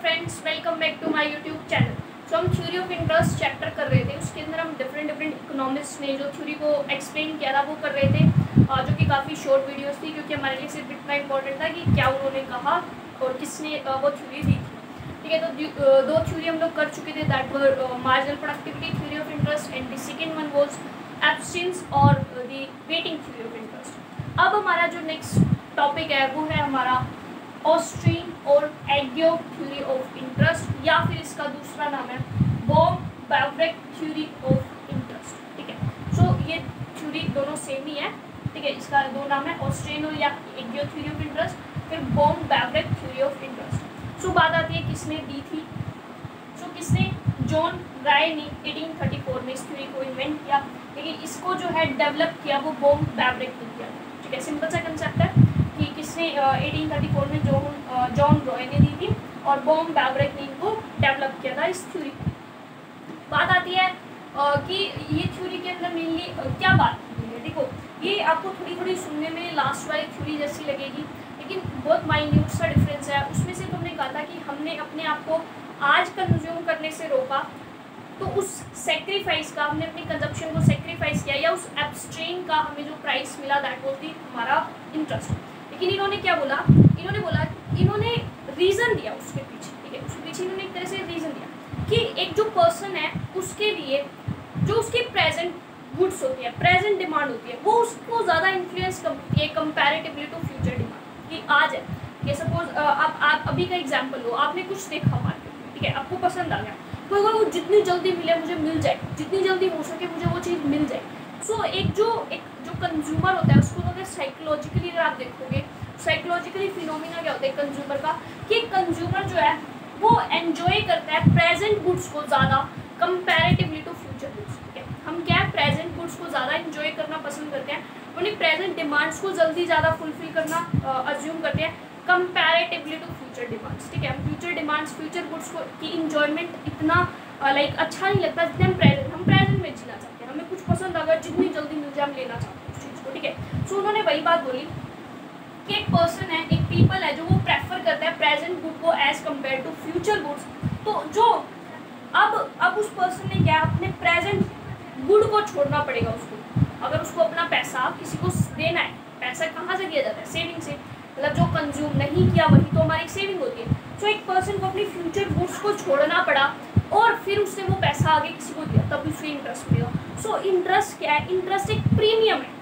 Friends, welcome back to my YouTube channel. So हम theory of interest chapter कर रहे थे। उसके अंदर हम डिफरेंट इकोनॉमिस्ट ने जो थ्योरी को एक्सप्लेन किया था वो कर रहे थे, जो कि काफ़ी शॉर्ट वीडियोस थी, क्योंकि हमारे लिए सिर्फ इतना इंपॉर्टेंट था कि क्या उन्होंने कहा और किसने वो थ्योरी दी थी। ठीक है, तो दो थ्योरी हम लोग कर चुके थे, that were marginal productivity theory of interest and the second one was abstinence और the waiting theory of interest. अब हमारा जो नेक्स्ट टॉपिक है वो है हमारा ऑस्ट्रीन और एग्यो थ्योरी ऑफ इंटरेस्ट, या फिर इसका दूसरा नाम है बॉम-बावरेक थ्योरी ऑफ इंटरेस्ट। ठीक है, सो ये थ्योरी दोनों सेम ही है। ठीक है, इसका दो नाम है, ऑस्ट्रीन और या एग्यो थ्योरी ऑफ इंटरेस्ट, फिर बॉम-बावरेक थ्योरी ऑफ इंटरेस्ट। सो बात आती है किसने दी थी। सो किसने, जॉन राय ने 1834 में इस थ्योरी को इन्वेंट किया, लेकिन इसको जो है डेवलप किया वो बॉम-बावरेक ने किया। ठीक है, सिंपल सा कंसेप्ट है कि किसने 1834 में जॉन रॉय ने दी थी और बॉम-बावरेक ने इनको डेवलप किया था इस थ्योरी। बात आती है कि ये थ्योरी के अंदर मेनली क्या बात की है। देखो, ये आपको थोड़ी थोड़ी सुनने में लास्ट वाली थ्योरी जैसी लगेगी, लेकिन बहुत माइन्यूट सा डिफरेंस है। उसमें से तुमने कहा था कि हमने अपने आप को आज कंज्यूम करने से रोका, तो उस सेक्रीफाइस का, हमने अपनी कंजप्शन को सेक्रीफाइस किया, या उस एब्स्ट्रेन का हमें जो प्राइस मिला दैट वाज दी हमारा इंटरेस्ट। लेकिन इन्होंने क्या बोला, इन्होंने रीज़न दिया उसके पीछे। ठीक है, उसके पीछे इन्होंने एक तरह से रीज़न दिया कि एक जो पर्सन है उसके लिए जो उसकी प्रेजेंट गुड्स होती है, प्रेजेंट डिमांड होती है, वो उसको ज़्यादा इन्फ्लुएंस करती है कंपैरेटिवली टू फ्यूचर डिमांड। कि आज है कि सपोज आप अभी का एग्जाम्पल लो, आपने कुछ देखा मार्केट में, ठीक है, आपको पसंद आ गया, तो अगर वो जितनी जल्दी मिले मुझे मिल जाए, जितनी जल्दी हो सके मुझे वो चीज़ मिल जाए। सो एक जो कंज्यूमर होता है उसको अगर साइकोलॉजिकली अगर आप देखोगे, साइकोलॉजिकली फिनोमिना क्या होता है कंज्यूमर का, कि कंज्यूमर जो है वो एंजॉय करता है प्रेजेंट गुड्स को ज़्यादा कंपैरेटिवली टू फ्यूचर गुड्स। ठीक है, हम क्या है, प्रेजेंट गुड्स को ज़्यादा एंजॉय करना पसंद करते हैं, उन्हें प्रेजेंट डिमांड्स को जल्दी ज़्यादा फुलफिल करना अज्यूम करते हैं कंपैरेटिवली टू फ्यूचर डिमांड्स। ठीक है, हम फ्यूचर डिमांड्स, फ्यूचर गुड्स को की इंजॉयमेंट इतना अच्छा नहीं लगता जितने हम प्रेजेंट में जीना चाहते हैं। हमें कुछ पसंद अगर जितनी जल्दी मिल जाए हम लेना चाहते हैं उस चीज़ को। ठीक है, सो उन्होंने वही बात बोली कि एक पर्सन है, एक पीपल है जो वो प्रेफर करता है प्रेजेंट गुड को as compared to future goods. तो जो अब उस पर्सन ने क्या, अपने प्रेजेंट गुड को छोड़ना पड़ेगा उसको। अगर उसको अपना पैसा किसी को देना है, पैसा कहाँ से दिया जाता है, सेविंग से, मतलब जो कंज्यूम नहीं किया वही तो हमारी सेविंग होती है। सो एक पर्सन को अपनी फ्यूचर गुड्स को छोड़ना पड़ा और फिर उसने वो पैसा आगे किसी को दिया, तब उसे इंटरेस्ट मिलेगा। सो इंटरेस्ट क्या है, इंटरेस्ट एक प्रीमियम है।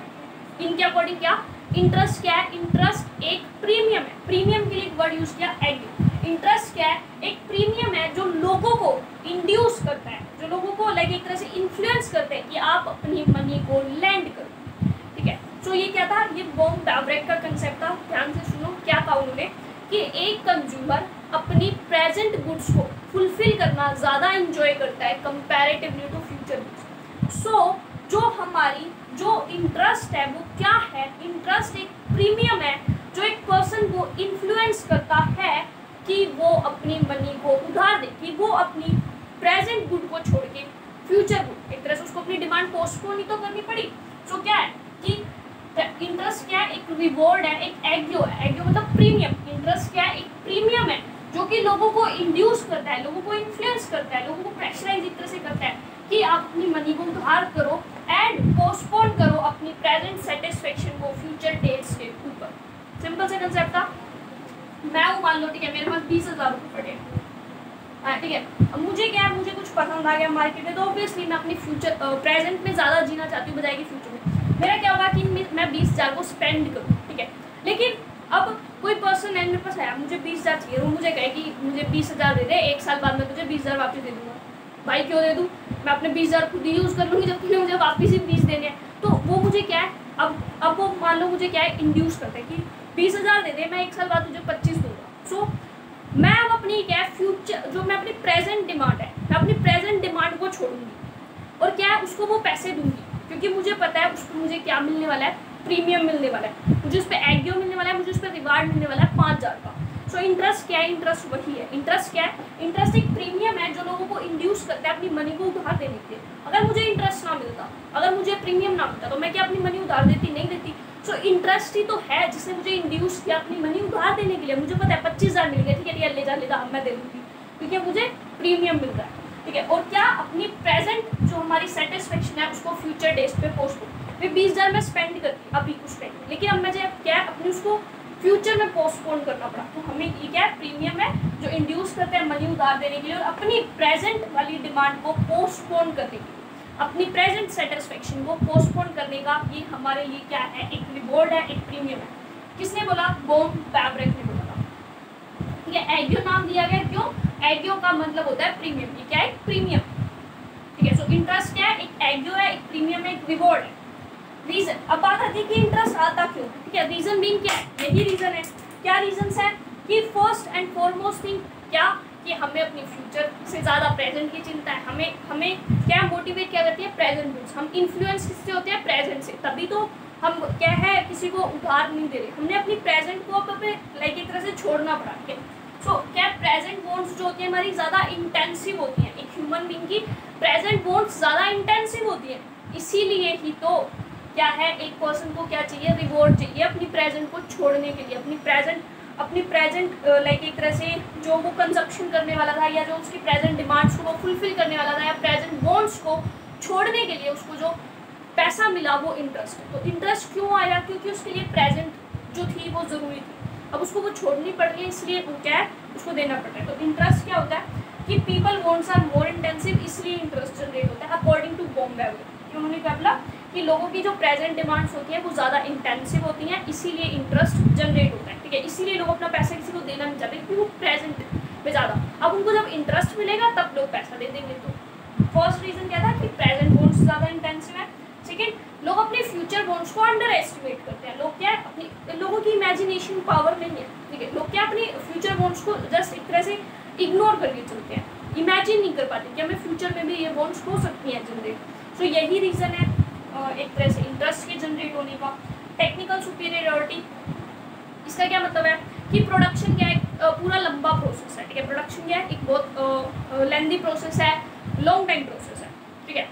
इनके अकॉर्डिंग क्या, इंटरेस्ट क्या है, इंटरेस्ट एक प्रीमियम है। प्रीमियम के लिए एक वर्ड यूज किया, एग्री। इंटरेस्ट क्या है, एक प्रीमियम है जो लोगों को इंड्यूस करता है, जो लोगों को लाइक एक तरह से इन्फ्लुएंस करते हैं कि आप अपनी मनी को लैंड करो। ठीक है, सो ये क्या था, ये बॉम-बावरेक का कंसेप्ट था। ध्यान से सुनो क्या कहा उन्होंने, कि एक कंज्यूमर अपनी प्रेजेंट गुड्स को फुलफिल करना ज़्यादा इंजॉय करता है कंपैरेटिवली टू फ्यूचर गुड्स। सो जो हमारी जो इंटरेस्ट है वो क्या है, इंटरेस्ट एक प्रीमियम है जो एक पर्सन को इन्फ्लुएंस करता है कि वो अपनी मनी को उधार दे, कि वो अपनी प्रेजेंट गुड को छोड़ के फ्यूचर गुड, एक तरह से उसको अपनी डिमांड पोस्टपोन ही तो करनी पड़ी। सो क्या है कि इंटरेस्ट क्या है, एक रिवॉर्ड है, एक एग्यो है। एग्यो मतलब प्रीमियम। इंटरेस्ट क्या है, एक प्रीमियम है जो कि लोगों को इंड्यूस करता है, लोगों को इन्फ्लुएंस करता है, लोगों को प्रेशराइज एक तरह से करता है कि आप अपनी मनी को उधार करो एंड पोस्टपोन करो अपनी प्रेजेंट सेटिस्फेक्शन को फ्यूचर डेट्स के ऊपर। सिंपल से कंसेप्ट था। मैं वो मान लो, ठीक है, मेरे पास 20,000 रुपये पड़े हैं। ठीक है, अब मुझे क्या है, मुझे कुछ पसंद आ गया मार्केट में, तो ऑब्वियसली मैं अपनी फ्यूचर प्रेजेंट में ज़्यादा जीना चाहती हूँ बजाय कि फ्यूचर में। मेरा क्या होगा कि मैं 20,000 को स्पेंड करूँ। ठीक है, लेकिन अब कोई पर्सन है मेरे पास आया, मुझे 20,000 चाहिए, वो मुझे कहे कि मुझे 20,000 दे दे, 1 साल बाद मैं तुझे 20,000 वापस दे दूँगा। भाई क्यों दे दूँ, मैं अपने 20,000 खुद ही यूज़ कर लूँगी, जबकि मुझे वापस ही 20 देने हैं। तो वो मुझे क्या है, अब वो मान लो मुझे क्या है, इंड्यूस करते हैं कि 20,000 दे दे, मैं 1 साल बाद तुझे 25 दूँगा। सो मैं अब अपनी क्या है, फ्यूचर जो मैं अपनी प्रेजेंट डिमांड है, मैं अपनी प्रेजेंट डिमांड को छोड़ूंगी और क्या है, उसको वो पैसे दूंगी, क्योंकि मुझे पता है उसको मुझे क्या मिलने वाला है, प्रीमियम मिलने वाला है, मुझे उस पर एग्यो मिलने वाला है, मुझे उस पर रिवार्ड मिलने वाला है 5,000 का। सो इंटरेस्ट क्या है, इंटरेस्ट वही है। इंटरेस्ट क्या है, इंटरेस्ट एक प्रीमियम है जो लोगों को इंड्यूस करता है अपनी मनी को उधार देने के लिए। अगर मुझे इंटरेस्ट ना मिलता, अगर मुझे प्रीमियम ना मिलता, तो मैं क्या अपनी मनी उधार देती, नहीं देती। सो इंटरेस्ट ही तो है जिसने मुझे इंड्यूस किया अपनी मनी उधार देने के लिए। मुझे पता है 25,000 मिल गया, ठीक है, ले जा, अब मैं दे दूँगी। क्योंकि मुझे प्रीमियम मिल रहा है, ठीक है। और क्या अपनी प्रेजेंट जो हमारी सेटिस्फेक्शन है उसको फ्यूचर डेज पे पोस्टपोन, मैं 20,000 में स्पेंड करती अभी कुछ टाइम में, लेकिन अब मुझे क्या अपनी उसको फ्यूचर में पोस्टपोन करना पड़ा, तो हमें ये क्या प्रीमियम है जो इंड्यूस करते हैं मनी उधार देने के लिए और अपनी प्रेजेंट वाली डिमांड को पोस्टपोन करने के लिए, अपनी प्रेजेंट सेटिस्फेक्शन को पोस्टपोन करने का ये हमारे लिए क्या है, एक रिवॉर्ड है, एक प्रीमियम है। किसने बोला? बॉम फैब्रिक ने बोला था, ठीक है। एग्यो नाम दिया गया क्यों? एग्यो का मतलब होता है प्रीमियम, ये क्या है? प्रीमियम, ठीक है। सो इंटरेस्ट क्या है? एक एग्यो है, एक प्रीमियम है, एक रिवॉर्ड है। रीजन, अब बात आती है कि इंटरेस्ट आता क्यों, ठीक है। रीजन बीइंग क्या है? यही रीजन है। क्या रीजंस है? कि फर्स्ट एंड फॉरमोस्ट थिंग क्या, कि हमें अपनी फ्यूचर से ज़्यादा प्रेजेंट की चिंता है। हमें क्या मोटिवेट क्या करती है? Present rules. हम इन्फ्लुएंस किससे होते हैं? प्रेजेंट से। तभी तो हम क्या है किसी को उधार नहीं दे रहे, हमने अपनी प्रेजेंट को अपने लाइक एक तरह से छोड़ना पड़ा, ठीक है। सो क्या प्रेजेंट बॉन्ड्स जो होती है हमारी ज़्यादा इंटेंसिव होती हैं, एक ह्यूमन बीइंग की प्रेजेंट बॉन्ड्स ज़्यादा इंटेंसिव होती हैं। इसीलिए ही तो क्या है, एक पर्सन को क्या चाहिए? रिवॉर्ड चाहिए अपनी प्रेजेंट को छोड़ने के लिए, अपनी प्रेजेंट लाइक एक तरह से जो वो कंजप्शन करने वाला था या जो उसकी प्रेजेंट डिमांड्स को वो फुलफिल करने वाला था या प्रेजेंट बॉन्ड्स को छोड़ने के लिए उसको जो पैसा मिला वो इंटरेस्ट। तो इंटरेस्ट क्यों आया? क्योंकि उसके लिए प्रेजेंट जो थी वो ज़रूरी थी, अब उसको वो छोड़नी पड़ रही है, इसलिए वो क्या है उसको देना पड़ रहा है। तो इंटरेस्ट क्या होता है कि people wants are more intensive, इसलिए इंटरेस्ट जनरेट होता है अकॉर्डिंग टू बॉम फैब्रिक। उन्होंने क्या बोला कि लोगों की जो प्रेजेंट डिमांड्स होती हैं वो ज़्यादा इंटेंसिव होती हैं, इसीलिए इंटरेस्ट जनरेट होता है, ठीक है। इसीलिए लोग अपना पैसा किसी को देना नहीं चाहते क्योंकि वो प्रेजेंट में ज़्यादा, अब उनको जब इंटरेस्ट मिलेगा तब लोग पैसा दे देंगे। तो फर्स्ट रीज़न क्या था कि प्रेजेंट बॉन्ड्स ज़्यादा इंटेंसिव है। सेकेंड, लोग अपने फ्यूचर बॉन्ड्स को अंडर एस्टिमेट करते हैं। लोग क्या है अपनी, लोगों की इमेजिनेशन पावर नहीं है, ठीक है। लोग क्या अपनी फ्यूचर बॉन्ड्स को जस्ट एक तरह से इग्नोर करके चलते हैं, इमेजिन नहीं कर पाते कि हमें फ्यूचर में भी ये बॉन्ड्स हो सकती हैं जनरेट। सो यही रीज़न है एक तरह से इंटरेस्ट के जनरेट होने का। टेक्निकल सुपीरियरिटी, इसका क्या मतलब है कि प्रोडक्शन क्या है, पूरा लंबा प्रोसेस है, ठीक है। प्रोडक्शन क्या है, एक बहुत लेंदी प्रोसेस है, लॉन्ग टाइम प्रोसेस है, ठीक है।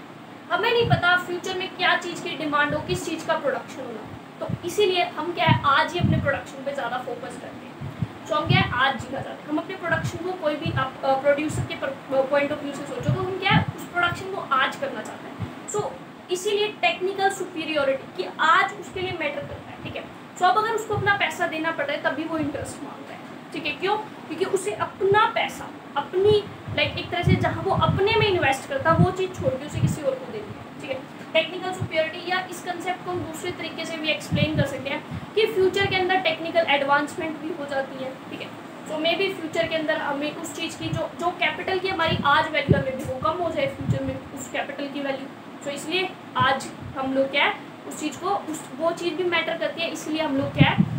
हमें नहीं पता फ्यूचर में क्या चीज़ की डिमांड हो, किस चीज़ का प्रोडक्शन होना, तो इसीलिए हम क्या है आज ही अपने प्रोडक्शन पे ज़्यादा फोकस करते हैं। सो हम क्या है आज जीना चाहते हैं, हम अपने प्रोडक्शन को कोई भी आप प्रोड्यूसर के पॉइंट ऑफ व्यू से सोचो तो हम क्या है उस प्रोडक्शन को आज करना चाहते हैं। सो इसीलिए टेक्निकल सुपीरियरिटी कि आज उसके लिए मैटर करता है, ठीक है। सो अब अगर उसको अपना पैसा देना पड़ रहा है तभी वो इंटरेस्ट मांगता है, ठीक है। क्यों? क्योंकि उसे अपना पैसा अपनी लाइक एक तरह से जहाँ वो अपने में इन्वेस्ट करता वो चीज़ छोड़ के उसे किसी और को देनी है, ठीक है। टेक्निकल सुपीरियरिटी, या इस कंसेप्ट को हम दूसरे तरीके से भी एक्सप्लेन कर सकते हैं कि फ्यूचर के अंदर टेक्निकल एडवांसमेंट भी हो जाती है, ठीक है। सो मे बी फ्यूचर के अंदर हमें उस चीज़ की जो कैपिटल की हमारी आज वैल्यू हमें भी वो कम हो जाए फ्यूचर में उस कैपिटल की वैल्यू। तो इसलिए आज हम लोग क्या है उस चीज़ को वो चीज़ भी मैटर करती है, इसलिए हम लोग क्या है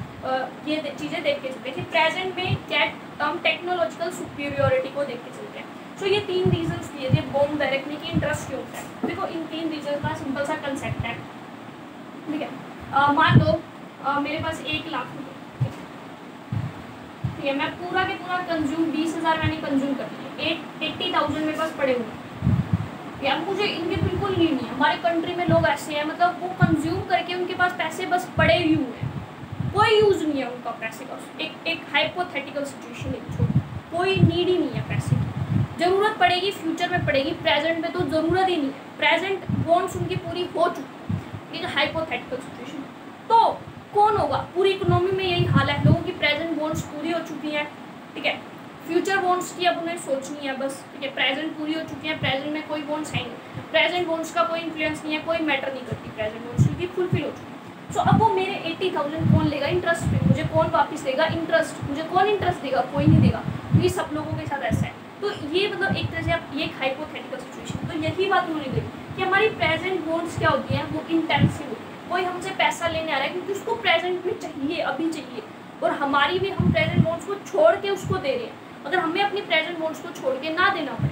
ये चीज़ें देख के चलते हैं कि प्रेजेंट में क्या हम टेक्नोलॉजिकल सुपीरियरिटी को देख के चलते हैं। सो ये 3 रीजंस दिए थे बॉम डायरेक्ट में कि इंटरेस्ट क्यों होता है। देखो इन 3 रीजन का सिंपल सा कंसेप्ट है, ठीक है। मान लो मेरे पास 1 लाख रुपये, ठीक है, मैं पूरा के पूरा कंज्यूम 20,000 मैंने कंज्यूम कर लिए, 80,000 मेरे पास पड़े हुए यार, मुझे इनके बिल्कुल नीड नहीं है। हमारे कंट्री में लोग ऐसे हैं, मतलब वो कंज्यूम करके उनके पास पैसे बस पड़े ही हुए हैं, कोई यूज़ नहीं है उनका पैसे का। एक हाइपोथेटिकल सिचुएशन है, कोई नीड ही नहीं है पैसे की, ज़रूरत पड़ेगी फ्यूचर में पड़ेगी, प्रेजेंट में तो ज़रूरत ही नहीं है, प्रेजेंट वॉन्ट्स उनकी पूरी हो चुकी है, ये हाइपोथेटिकल सिचुएशन। तो कौन होगा? पूरी इकोनॉमी में यही हाल है, लोगों की प्रेजेंट वॉन्ट्स पूरी हो चुकी हैं, ठीक है। फ्यूचर बॉन्ड्स की अब उन्हें सोचनी है बस, ठीक है। प्रेजेंट पूरी हो चुकी है, प्रेजेंट में कोई बॉन्ड्स है नहीं, प्रेजेंट बॉन्ड्स का कोई इन्फ्लुएंस नहीं है, कोई मैटर नहीं करती प्रेजेंट बॉन्ड्स क्योंकि फुलफिल हो चुकी है। सो अब वो मेरे 80,000 कौन लेगा इंटरेस्ट पे, मुझे कौन वापस देगा इंटरेस्ट, मुझे कौन इंटरेस्ट देगा? कोई नहीं देगा, क्योंकि सब लोगों के साथ ऐसा है। तो ये मतलब एक तरह से आप ये एक हाइपोथेटिकल सिचुएशन, तो यही बात उन्होंने कही कि हमारी प्रेजेंट बॉन्ड्स क्या होती हैं, वो इंटेंसिव होती है। कोई हमसे पैसा लेने आ रहा है क्योंकि उसको प्रेजेंट में चाहिए, अभी चाहिए, और हमारी भी हम प्रेजेंट बॉन्ड्स को छोड़ के उसको दे रहे हैं। अगर हमें अपनी प्रेजेंट बॉन्ड्स को छोड़ के ना देना पड़े,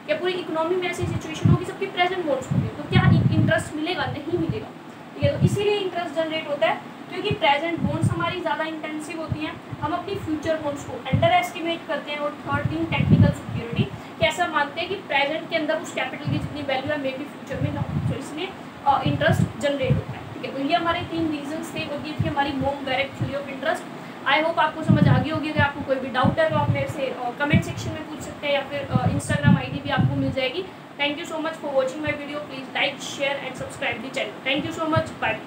क्या पूरी इकोनॉमी में ऐसी सिचुएशन होगी सबकी प्रेजेंट बॉन्ड्स को दे, तो क्या इंटरेस्ट मिलेगा? नहीं मिलेगा, ठीक है। तो इसीलिए इंटरेस्ट जनरेट होता है क्योंकि प्रेजेंट बॉन्ड्स हमारी ज़्यादा इंटेंसिव होती हैं, हम अपनी फ्यूचर बॉन्ड्स को अंडर एस्टिमेट करते हैं। और थर्ड थिंग टेक्निकल सिक्योरिटी, कैसा मानते हैं कि प्रेजेंट के अंदर उस कैपिटल की जितनी वैल्यू है मे बी फ्यूचर में ना हो, तो इसलिए इंटरेस्ट जनरेट होता है, ठीक है। तो ये हमारे 3 रीजंस थे, और ये थी हमारी Bohm direct theory of interest. I hope आपको समझ आ गई होगी। अगर आपको कोई भी डाउट है तो आप मेरे से कमेंट सेक्शन में पूछ सकते हैं। है या फिर इंस्टाग्राम आईडी भी आपको मिल जाएगी। Thank you so much for watching my video. Please like share and subscribe the channel. Thank you so much. Bye.